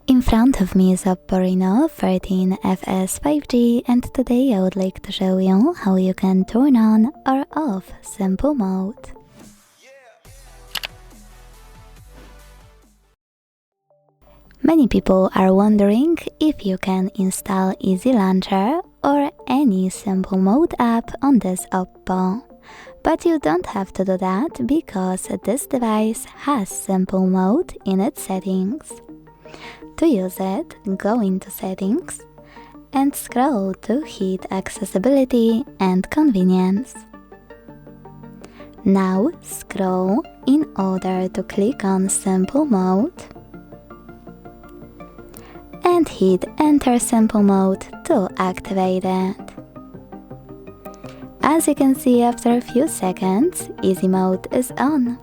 In front of me is OPPO Reno 13FS 5G, and today I would like to show you how you can turn on or off simple mode. Many people are wondering if you can install Easy Launcher or any simple mode app on this OPPO. But you don't have to do that because this device has simple mode in its settings. To use it, go into Settings and scroll to hit Accessibility and Convenience. Now scroll in order to click on Simple Mode and hit Enter Simple Mode to activate it. As you can see, after a few seconds, Easy Mode is on.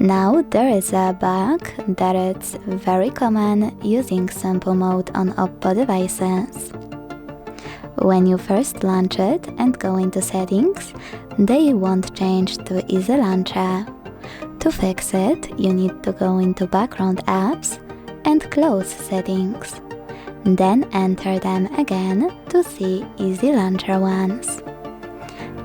Now there is a bug that it's very common using simple mode on OPPO devices. When you first launch it and go into settings, they won't change to Easy Launcher. To fix it, you need to go into background apps and close settings. Then enter them again to see Easy Launcher ones.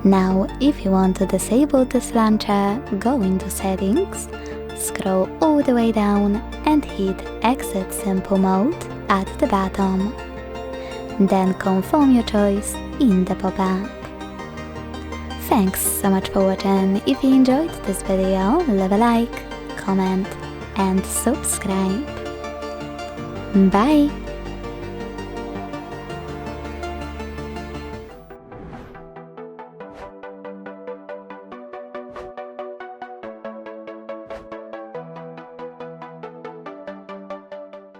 Now, if you want to disable this launcher, go into Settings, scroll all the way down and hit Exit Simple Mode at the bottom. Then confirm your choice in the pop-up. Thanks so much for watching. If you enjoyed this video, leave a like, comment and subscribe. Bye!